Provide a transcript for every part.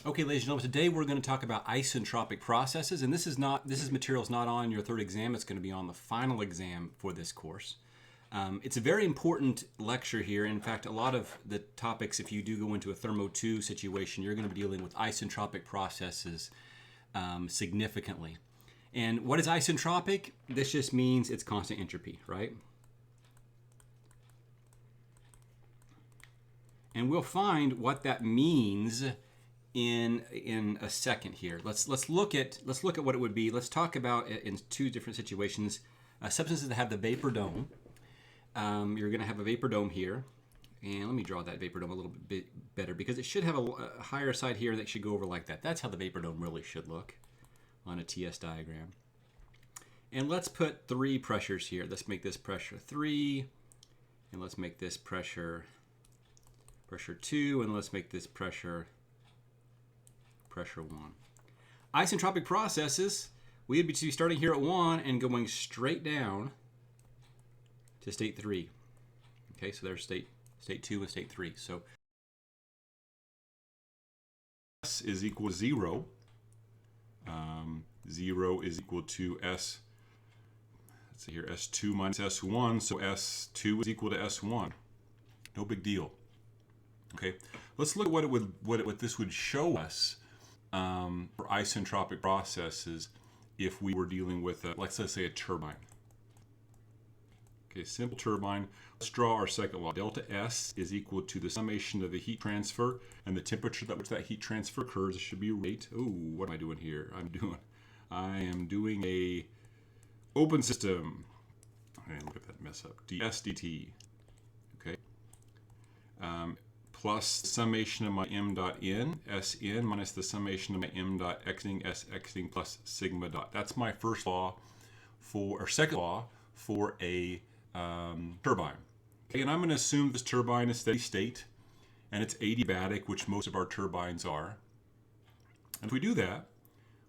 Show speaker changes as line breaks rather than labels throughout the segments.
Okay, ladies and gentlemen, today we're going to talk about isentropic processes, and this is material is not on your third exam. It's going to be on the final exam for this course. It's a very important lecture here. In fact, a lot of the topics, if you do go into a Thermo 2 situation, you're going to be dealing with isentropic processes significantly. And what is isentropic? This just means it's constant entropy, right? And we'll find what that means in a second here. Let's look at what it would be. Let's talk about it in two different situations. Substances that have the vapor dome. You're going to have a vapor dome here, and let me draw that vapor dome a little bit better because it should have a higher side here that should go over like that. That's how the vapor dome really should look on a TS diagram. And let's put 3 pressures here. Let's make this pressure 3, and let's make this pressure 2, and let's make this pressure 1. Isentropic processes, we would be starting here at 1 and going straight down to state 3. Okay, so there's state 2 and state 3. So S is equal to 0. 0 is equal to S. Let's see here, S2 minus S1. So S2 is equal to S1. No big deal. Okay, let's look at what this would show us for isentropic processes if we were dealing with, let's say, a turbine. Okay, simple turbine. Let's draw our second law. Delta S is equal to the summation of the heat transfer and the temperature at which that heat transfer occurs. It should be rate. Oh, what am I doing here? I am doing a open system. Okay, look at that mess up. ds dt. Okay. Plus summation of my m dot n, Sn, minus the summation of my m dot xing, Sxing, plus sigma dot. That's my first law or second law for a turbine. Okay, and I'm going to assume this turbine is steady state, and it's adiabatic, which most of our turbines are. And if we do that,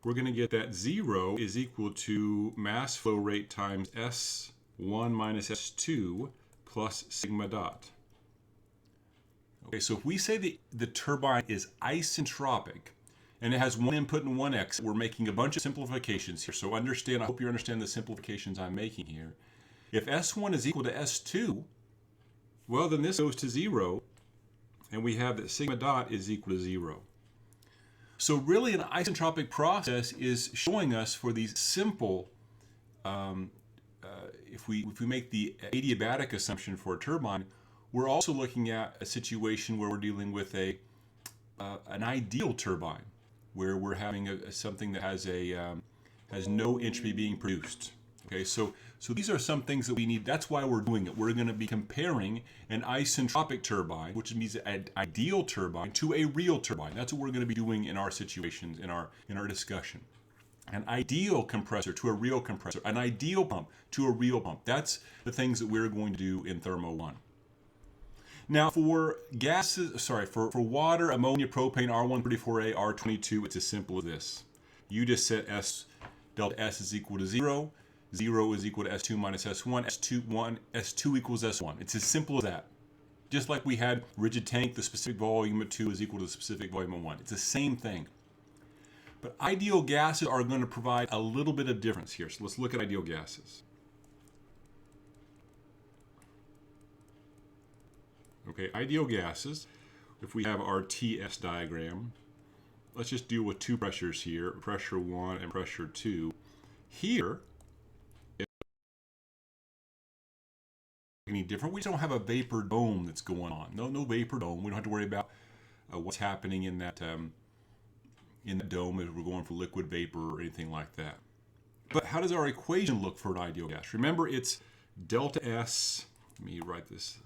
we're going to get that 0 is equal to mass flow rate times S1 minus S2 plus sigma dot. Okay, so if we say the turbine is isentropic and it has one input and one exit, we're making a bunch of simplifications here. So I hope you understand the simplifications I'm making here. If S1 is equal to S2, well, then this goes to 0, and we have that sigma dot is equal to 0. So really an isentropic process is showing us for these simple, if we make the adiabatic assumption for a turbine, we're also looking at a situation where we're dealing with an ideal turbine, where we're having something that has no entropy being produced. Okay, so these are some things that we need. That's why we're doing it. We're going to be comparing an isentropic turbine, which means an ideal turbine, to a real turbine. That's what we're going to be doing in our situations, in our discussion. An ideal compressor to a real compressor, an ideal pump to a real pump. That's the things that we're going to do in Thermo 1. Now for gases, for water, ammonia, propane, R134A, R22, it's as simple as this. You just set delta S is equal to 0. 0 is equal to S2 minus S1. S2 equals S1. It's as simple as that. Just like we had rigid tank, the specific volume of 2 is equal to the specific volume of 1. It's the same thing. But ideal gases are going to provide a little bit of difference here. So let's look at ideal gases. Okay, ideal gases, if we have our TS diagram, let's just deal with 2 pressures here, pressure 1 and pressure 2. Here, any different, we just don't have a vapor dome that's going on. No vapor dome. We don't have to worry about what's happening in that dome as we're going for liquid vapor or anything like that. But how does our equation look for an ideal gas? Remember, it's delta S, let me write this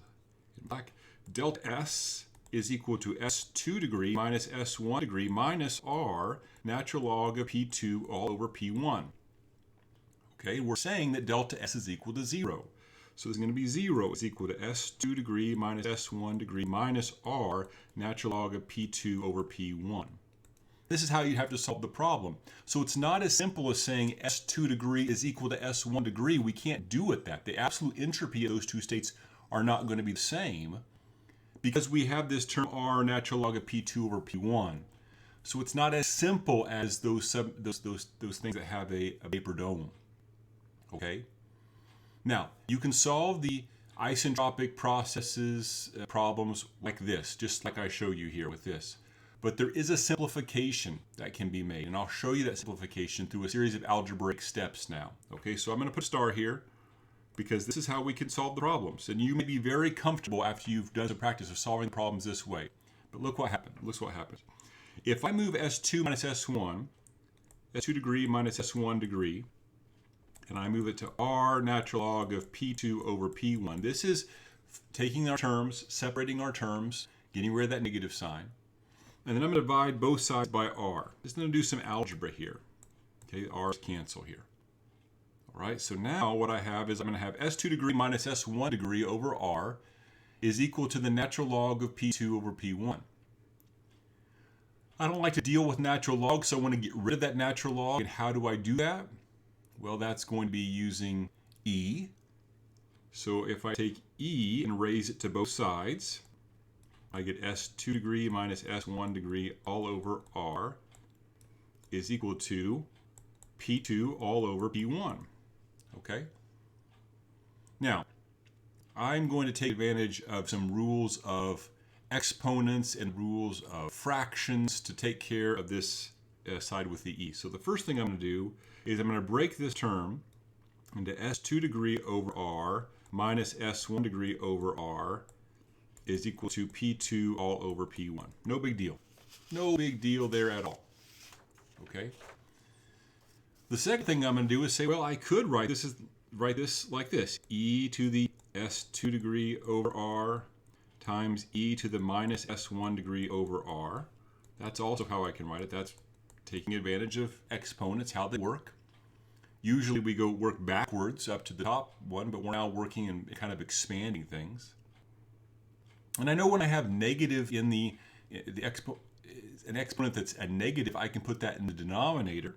in black. Delta S is equal to S2 degree minus S1 degree minus R natural log of P2 all over P1. Okay, we're saying that delta S is equal to 0. So there's going to be 0 is equal to S2 degree minus S1 degree minus R natural log of P2 over P1. This is how you have to solve the problem. So it's not as simple as saying S2 degree is equal to S1 degree. We can't do it that. The absolute entropy of those two states are not going to be the same, because we have this term R natural log of P2 over P1. So it's not as simple as those things that have a vapor dome. Okay. Now you can solve the isentropic processes problems like this, just like I show you here with this. But there is a simplification that can be made, and I'll show you that simplification through a series of algebraic steps now. Okay, so I'm going to put a star here because this is how we can solve the problems. And you may be very comfortable after you've done some practice of solving problems this way. But look what happened. Look what happens. If I move S2 minus S1, S2 degree minus S1 degree, and I move it to R natural log of P2 over P1. This is taking our terms, separating our terms, getting rid of that negative sign. And then I'm going to divide both sides by R. Just going to do some algebra here. Okay, R's cancel here. All right, so now what I have is I'm going to have S2 degree minus S1 degree over R is equal to the natural log of P2 over P1. I don't like to deal with natural logs, so I want to get rid of that natural log. And how do I do that? Well, that's going to be using E. So if I take E and raise it to both sides, I get S2 degree minus S1 degree all over R is equal to P2 all over P1. Okay? Now, I'm going to take advantage of some rules of exponents and rules of fractions to take care of this side with the E. So the first thing I'm going to do is I'm going to break this term into S2 degree over R minus S1 degree over R is equal to P2 all over P1. No big deal. No big deal there at all. Okay? The second thing I'm going to do is say, well, I could write this like this. E to the S2 degree over R times E to the minus S1 degree over R. That's also how I can write it. That's taking advantage of exponents, how they work. Usually we work backwards up to the top one, but we're now working and kind of expanding things. And I know when I have negative in an exponent that's a negative, I can put that in the denominator.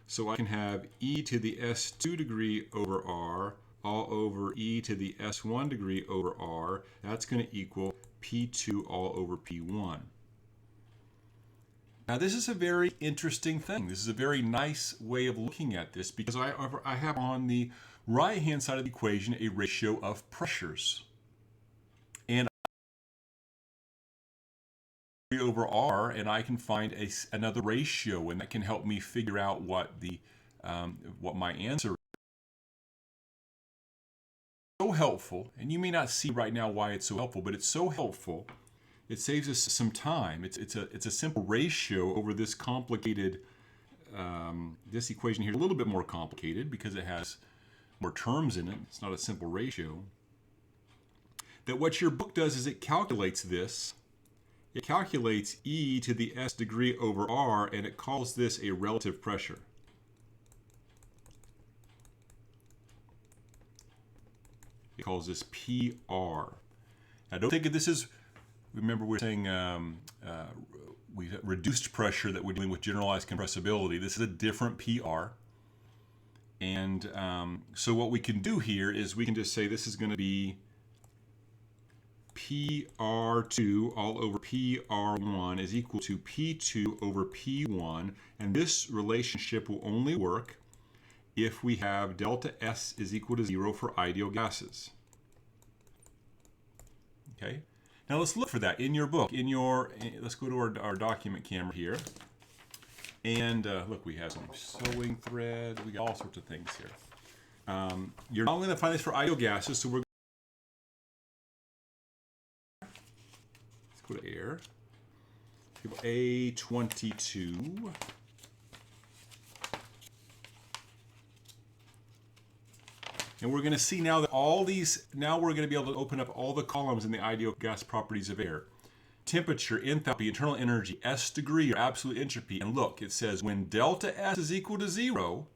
So I can have E to the S2 degree over R all over E to the S1 degree over R. That's going to equal P2 all over P1. Now this is a very interesting thing. This is a very nice way of looking at this because I have on the right-hand side of the equation a ratio of pressures. And over R, and I can find another ratio, and that can help me figure out what my answer is. So helpful, and you may not see right now why it's so helpful, but it's so helpful. It saves us some time. It's a simple ratio over this complicated. This equation here is a little bit more complicated because it has more terms in it. It's not a simple ratio. That what your book does is it calculates this. It calculates E to the S degree over R, and it calls this a relative pressure. It calls this PR. Now don't think of this as, remember we're saying we reduced pressure that we're dealing with generalized compressibility. This is a different PR. And so what we can do here is we can just say this is going to be PR2 all over PR1 is equal to P2 over P1, and this relationship will only work if we have delta S is equal to 0 for ideal gases. Okay, now let's look for that in your book. Let's go to our document camera here, and look, we have some sewing thread. We got all sorts of things here. You're not only going to find this for ideal gases, so we're go to air, A22. And we're going to see now that all these, now we're going to be able to open up all the columns in the ideal gas properties of air. Temperature, enthalpy, internal energy, S degree, or absolute entropy. And look, it says when delta S is equal to 0,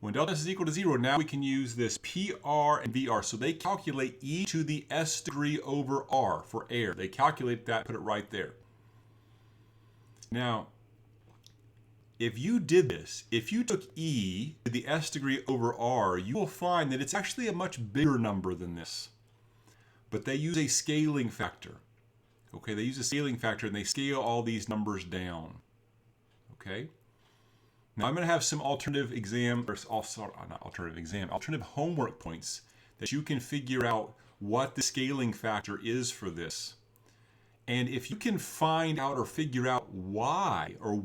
now we can use this PR and VR. So they calculate E to the S degree over R for air. They calculate that, put it right there. Now, if you did this, if you took E to the S degree over R, you will find that it's actually a much bigger number than this. But they use a scaling factor. Okay, they use a scaling factor and they scale all these numbers down. Okay. Now I'm going to have some alternative exam, or also not alternative exam, alternative homework points that you can figure out what the scaling factor is for this. And if you can find out or figure out why or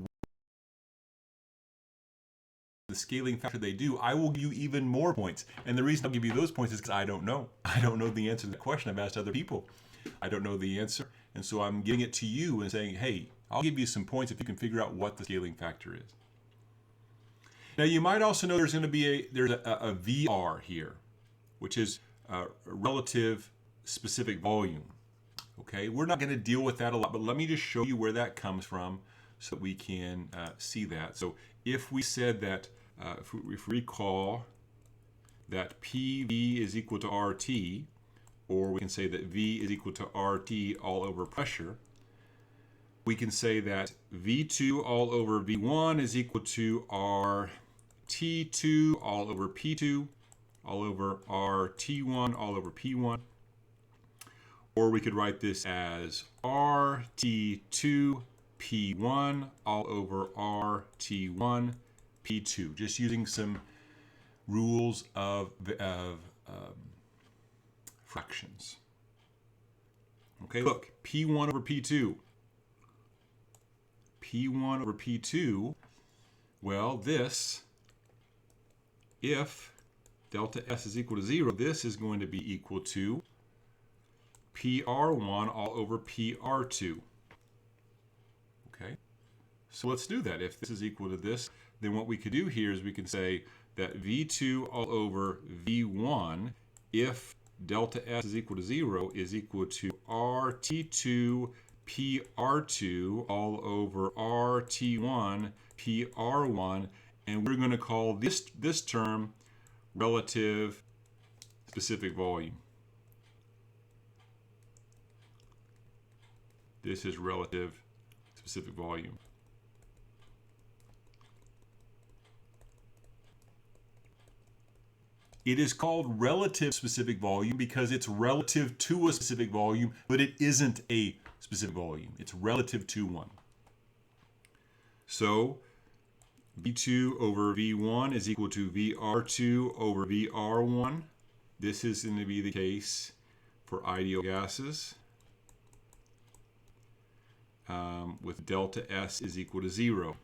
the scaling factor they do, I will give you even more points. And the reason I'll give you those points is because I don't know. I don't know the answer to the question. I've asked other people. I don't know the answer. And so I'm giving it to you and saying, hey, I'll give you some points if you can figure out what the scaling factor is. Now you might also know there's going to be a VR here, which is relative specific volume. Okay, we're not going to deal with that a lot, but let me just show you where that comes from so that we can see that. So if we said that, if we recall that PV is equal to RT, or we can say that V is equal to RT all over pressure, we can say that V2 all over V1 is equal to RT2 all over P2 all over RT1 all over P1. Or we could write this as RT2 P1 all over RT1 P2, just using some rules of fractions. Okay, look, P1 over P2. P1 over P2, well, this, if delta S is equal to 0, this is going to be equal to PR1 all over PR2. Okay, so let's do that. If this is equal to this, then what we could do here is we can say that V2 all over V1, if delta S is equal to 0, is equal to RT2 PR2 all over RT1 PR1, and we're going to call this term relative specific volume. This is relative specific volume. It is called relative specific volume because it's relative to a specific volume, but it isn't a specific volume. It's relative to one. So V2 over V1 is equal to VR2 over VR1. This is going to be the case for ideal gases with delta S is equal to 0.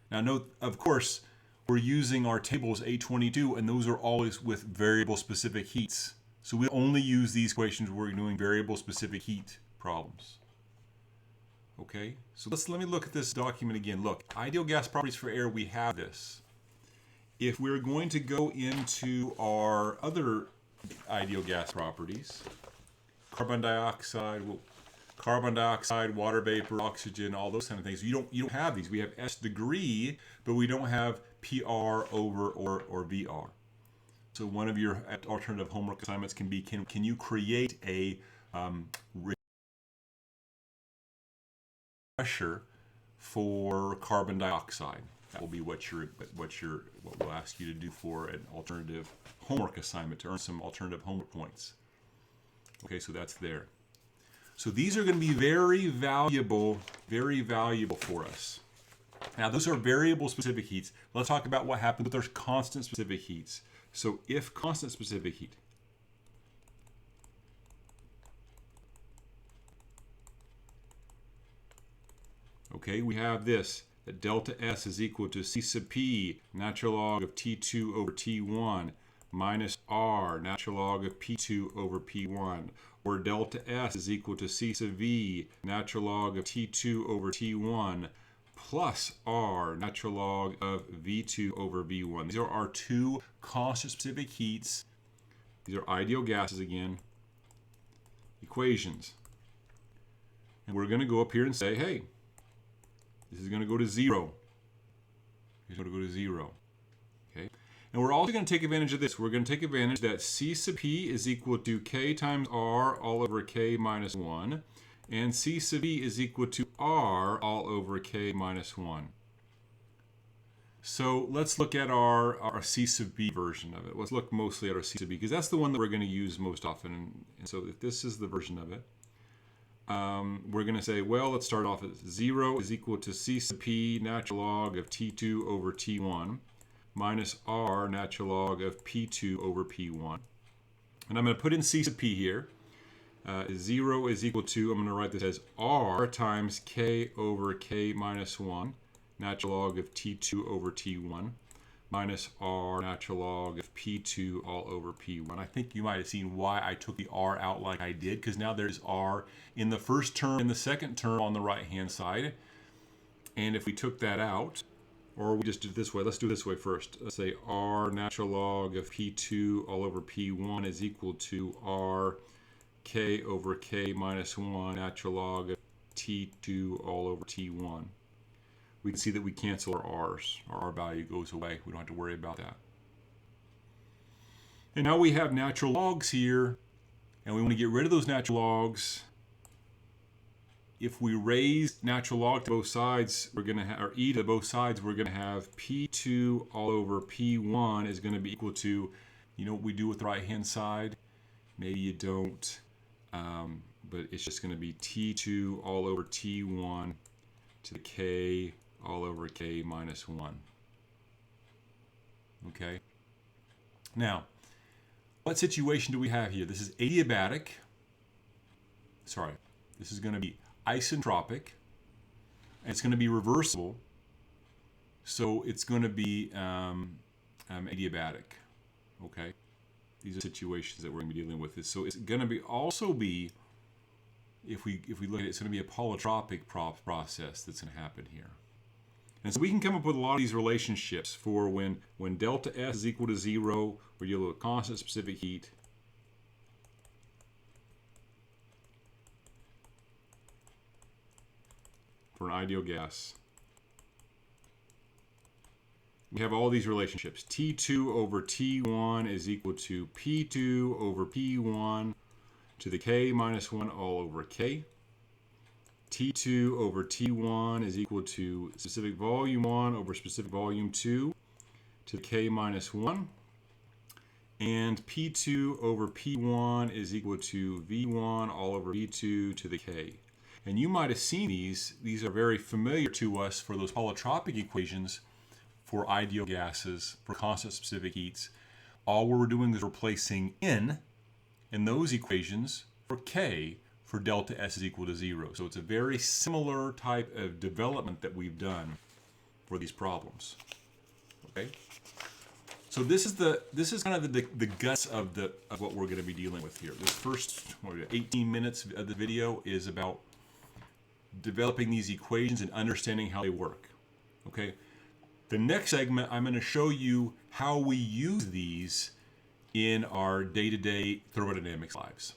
Now note, of course, we're using our tables A22, and those are always with variable specific heats. So we only use these equations when we're doing variable specific heat problems. Okay, so let me look at this document again. Look, ideal gas properties for air, we have this. If we're going to go into our other ideal gas properties, carbon dioxide, water vapor, oxygen, all those kind of things, you don't have these. We have S degree, but we don't have PR over or VR. So one of your alternative homework assignments can be, can you create a pressure for carbon dioxide? That will be what we'll ask you to do for an alternative homework assignment to earn some alternative homework points. Okay, so that's there. So these are going to be very valuable for us. Now, those are variable specific heats. Let's talk about what happens with those constant specific heats. So if constant specific heat, okay, we have this, that delta S is equal to C sub P, natural log of T2 over T1, minus R, natural log of P2 over P1, or delta S is equal to C sub V, natural log of T2 over T1, plus R, natural log of V2 over V1. These are our two constant specific heats. These are ideal gases again, equations. And we're going to go up here and say, hey, this is going to go to 0. It's going to go to 0. Okay. And we're also going to take advantage of this. We're going to take advantage that C sub P is equal to K times R all over K minus 1. And C sub V is equal to R all over K minus 1. So let's look at our C sub B version of it. Let's look mostly at our C sub B because that's the one that we're going to use most often. And so if this is the version of it, we're going to say, well, let's start off as 0 is equal to c sub p natural log of t2 over t1 minus r natural log of p2 over p1. And I'm going to put in c sub p here. 0 is equal to, I'm going to write this as r times k over k minus 1 natural log of t2 over t1 minus r natural log of p2 all over p1. I think you might have seen why I took the r out like I did, because now there's r in the first term and the second term on the right hand side. And if we took that out, or we just do it this way, let's do it this way first. Let's say r natural log of p2 all over p1 is equal to r k over k minus 1 natural log of t2 all over t1. We can see that we cancel our r's. Our r value goes away. We don't have to worry about that. And now we have natural logs here, and we want to get rid of those natural logs. If we raise natural log to both sides, we're going to have, or e to both sides, we're going to have p2 all over p1 is going to be equal to, you know what we do with the right hand side? Maybe you don't, but it's just going to be t2 all over t1 to the k all over k minus 1. Okay. Now, what situation do we have here? This is adiabatic. Sorry, this is going to be isentropic, and it's going to be reversible. So it's going to be adiabatic. Okay. These are situations that we're going to be dealing with. So it's going to be also be, if we look at it, it's going to be a polytropic process that's going to happen here. And so we can come up with a lot of these relationships for when delta S is equal to 0, we're dealing with constant specific heat. For an ideal gas. We have all these relationships. T2 over T1 is equal to P2 over P1 to the K minus 1 all over K. T2 over T1 is equal to specific volume 1 over specific volume 2 to the K minus 1. And P2 over P1 is equal to V1 all over V2 to the K. And you might have seen these. These are very familiar to us for those polytropic equations for ideal gases, for constant specific heats. All we're doing is replacing in those equations for K for delta S is equal to 0. So it's a very similar type of development that we've done for these problems. Okay. So this is kind of the guts of what we're going to be dealing with here. This first 18 minutes of the video is about developing these equations and understanding how they work. Okay. The next segment, I'm going to show you how we use these in our day-to-day thermodynamics lives.